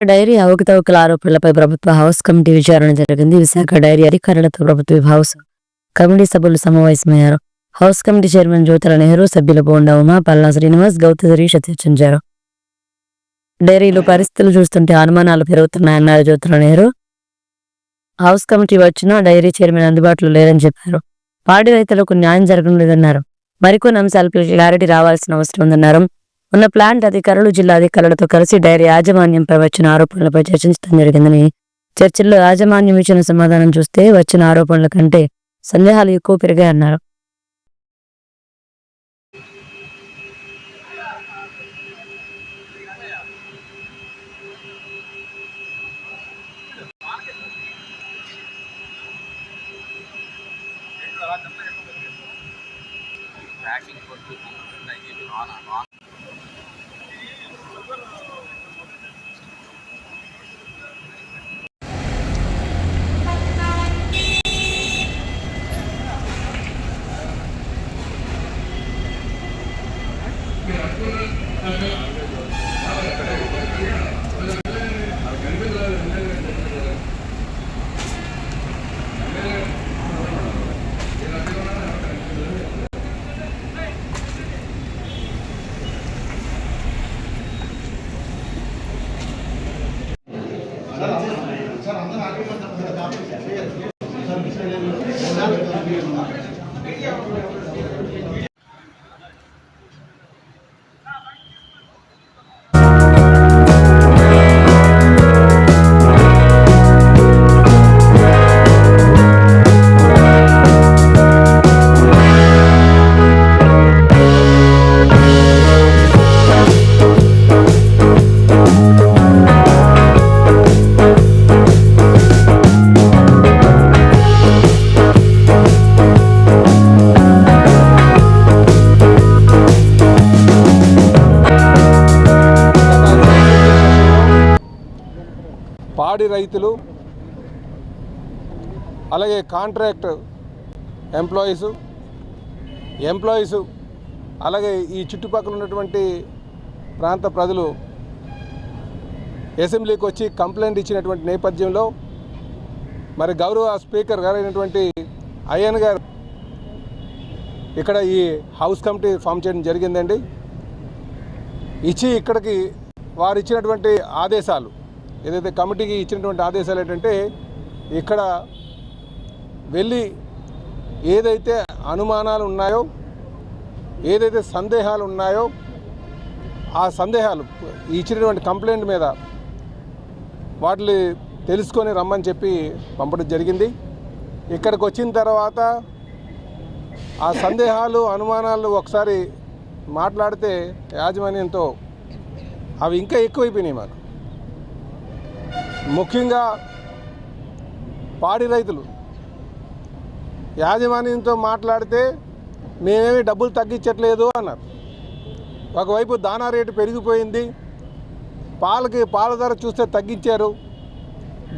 Dairy అవకతవకల ఆరోపణలపై ప్రభుత్వ house committee విచారణ జరిగింది. విశాఖ డైరీ అధికారులతో ప్రభుత్వ హౌస్ కమిటీ సభ్యులు సమావేశమయ్యారు. House committee chairman Jyothula Nehru, సభ్యుల బోండా ఉమా, పల్లా శ్రీనివాస్, గౌతు శిరీష చర్చించారు. డైరీలో పరిస్థితులు చూస్తుంటే అనుమానాలు పెరుగుతున్నాయన్నారు జ్యోతుల నెహ్రూ. హౌస్ కమిటీ వచ్చినా డైరీ చైర్మన్ అందుబాటులో లేరని చెప్పారు. పాడి రైతులకు న్యాయం జరగడం లేదన్నారు. మరికొన్ని అంశాలపై క్లారిటీ రావాల్సిన అవసరం ఉందన్నారు. ఉన్న ప్లాంట్ అధికారులు, జిల్లా అధికారులతో కలిసి డైరీ యాజమాన్యంపై వచ్చిన ఆరోపణలపై చర్చించడం జరిగిందని, చర్చల్లో యాజమాన్యం ఇచ్చిన సమాధానం చూస్తే వచ్చిన ఆరోపణల కంటే సందేహాలు ఎక్కువ పెరిగాయన్నారు. పాడి రైతులు, అలాగే కాంట్రాక్ట్ ఎంప్లాయీసు అలాగే ఈ చుట్టుపక్కల ఉన్నటువంటి ప్రాంత ప్రజలు అసెంబ్లీకి వచ్చి కంప్లైంట్ ఇచ్చినటువంటి నేపథ్యంలో మరి గౌరవ స్పీకర్ గారైనటువంటి అయ్యన్ గారు ఇక్కడ ఈ హౌస్ కమిటీ ఫామ్ చేయడం జరిగిందండి. ఇక్కడికి వారు ఇచ్చినటువంటి ఆదేశాలు, ఏదైతే కమిటీకి ఇచ్చినటువంటి ఆదేశాలు ఏంటంటే, ఇక్కడ వెళ్ళి ఏదైతే అనుమానాలు ఉన్నాయో, ఏదైతే సందేహాలు ఉన్నాయో, ఆ సందేహాలు ఇచ్చినటువంటి కంప్లైంట్ మీద వాటిని తెలుసుకొని రమ్మని చెప్పి పంపడం జరిగింది. ఇక్కడికి వచ్చిన తర్వాత ఆ సందేహాలు, అనుమానాలు ఒకసారి మాట్లాడితే యాజమాన్యంతో అవి ఇంకా ఎక్కువైపోయినాయి. మాకు ముఖ్యంగా పాడి రైతులు యాజమాన్యంతో మాట్లాడితే మేమేమి డబ్బులు తగ్గించట్లేదు అన్నారు. ఒకవైపు దానా రేటు పెరిగిపోయింది, పాల ధర చూస్తే తగ్గించారు.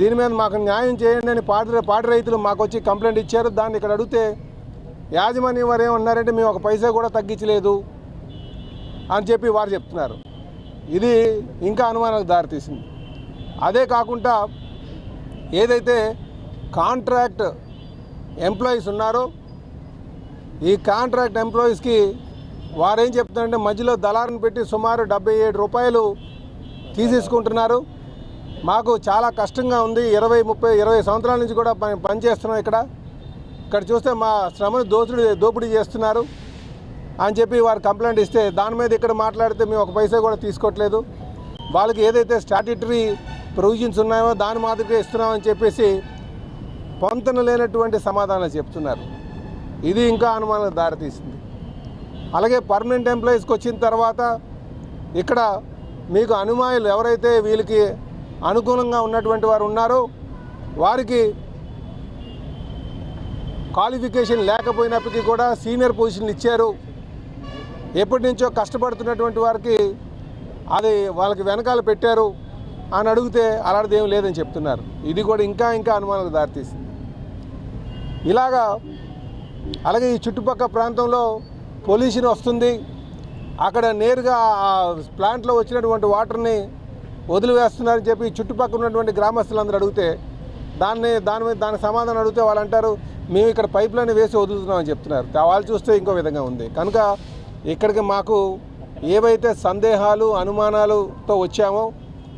దీని మీద మాకు న్యాయం చేయండి అని పాడి రైతులు మాకు వచ్చి కంప్లైంట్ ఇచ్చారు. దాన్ని ఇక్కడ అడిగితే యాజమాన్యం వారు ఏమన్నారంటే మేము ఒక పైసా కూడా తగ్గించలేదు అని చెప్పి వారు చెప్తున్నారు. ఇది ఇంకా అనుమానాలకు దారితీసింది. అదే కాకుండా ఏదైతే కాంట్రాక్ట్ ఎంప్లాయీస్ ఉన్నారో, ఈ కాంట్రాక్ట్ ఎంప్లాయీస్కి వారేం చెప్తున్నారంటే మధ్యలో దళారుని పెట్టి సుమారు 77 రూపాయలు తీసేసుకుంటున్నారు. మాకు చాలా కష్టంగా ఉంది. 20 సంవత్సరాల నుంచి కూడా పనిచేస్తున్నాం. ఇక్కడ చూస్తే మా శ్రమను దోపిడీ చేస్తున్నారు అని చెప్పి వారు కంప్లైంట్ ఇస్తే, దాని మీద ఇక్కడ మాట్లాడితే మేము ఒక పైసా కూడా తీసుకోవట్లేదు, వాళ్ళకి ఏదైతే స్టాట్యూటరీ ప్రొవిజన్స్ ఉన్నాయో దాని మాదిరిగా ఇస్తున్నామని చెప్పేసి పొంతన లేనటువంటి సమాధానాలు చెప్తున్నారు. ఇది ఇంకా అనుమానాలకు దారితీసింది. అలాగే పర్మనెంట్ ఎంప్లాయీస్కి వచ్చిన తర్వాత ఇక్కడ మీకు అనుమానులు ఎవరైతే వీళ్ళకి అనుకూలంగా ఉన్నటువంటి వారు ఉన్నారో వారికి క్వాలిఫికేషన్ లేకపోయినప్పటికీ కూడా సీనియర్ పొజిషన్లు ఇచ్చారు. ఎప్పటి నుంచో కష్టపడుతున్నటువంటి వారికి అది వాళ్ళకి వెనకాల పెట్టారు అని అడిగితే అలాంటిది ఏం లేదని చెప్తున్నారు. ఇది కూడా ఇంకా అనుమానాలకు దారితీసింది. అలాగే ఈ చుట్టుపక్కల ప్రాంతంలో పొల్యూషన్ వస్తుంది. అక్కడ నేరుగా ప్లాంట్లో వచ్చినటువంటి వాటర్ని వదిలివేస్తున్నారని చెప్పి చుట్టుపక్కల ఉన్నటువంటి గ్రామస్తులందరూ అడిగితే దానికి సమాధానం అడిగితే వాళ్ళు అంటారు మేము ఇక్కడ పైప్ లైన్ వేసి వదులుతున్నామని చెప్తున్నారు. వాళ్ళు చూస్తే ఇంకో విధంగా ఉంది. కనుక ఇక్కడికి మాకు ఏవైతే సందేహాలు అనుమానాలతో వచ్చామో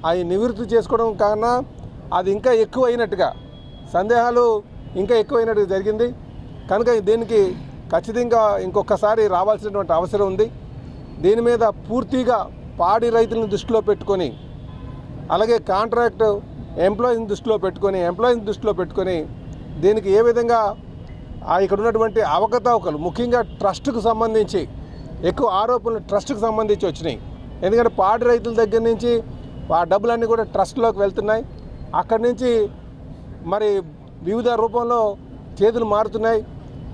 అవి నివృత్తి చేసుకోవడం కన్నా అది ఇంకా ఎక్కువైనట్టుగా సందేహాలు ఇంకా ఎక్కువైనట్టుగా జరిగింది. కనుక దీనికి ఖచ్చితంగా ఇంకొకసారి రావాల్సినటువంటి అవసరం ఉంది. దీని మీద పూర్తిగా పాడి రైతులను దృష్టిలో పెట్టుకొని అలాగే కాంట్రాక్ట్ ఎంప్లాయీని దృష్టిలో పెట్టుకొని దీనికి ఏ విధంగా ఇక్కడ ఉన్నటువంటి అవకతవకలు ముఖ్యంగా ట్రస్టుకు సంబంధించి ఎక్కువ ఆరోపణలు ట్రస్టుకు సంబంధించి వచ్చినాయి. ఎందుకంటే పాడి రైతుల దగ్గర నుంచి ఆ డబ్బులన్నీ కూడా ట్రస్ట్లోకి వెళ్తున్నాయి. అక్కడి నుంచి మరి వివిధ రూపంలో చేతులు మారుతున్నాయి.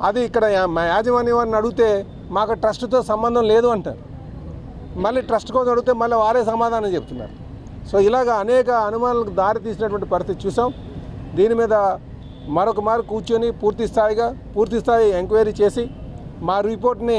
అది ఇక్కడ యాజమాన్యం వారిని అడిగితే మాకు ట్రస్ట్తో సంబంధం లేదు అంటారు. మళ్ళీ ట్రస్ట్ కోసం అడిగితే మళ్ళీ వారే సమాధానం చెప్తున్నారు. సో ఇలాగ అనేక అనుమానాలకు దారి తీసినటువంటి పరిస్థితి చూసాం. దీని మీద మరొక మారు కూర్చొని పూర్తి స్థాయి ఎంక్వైరీ చేసి మా రిపోర్ట్ని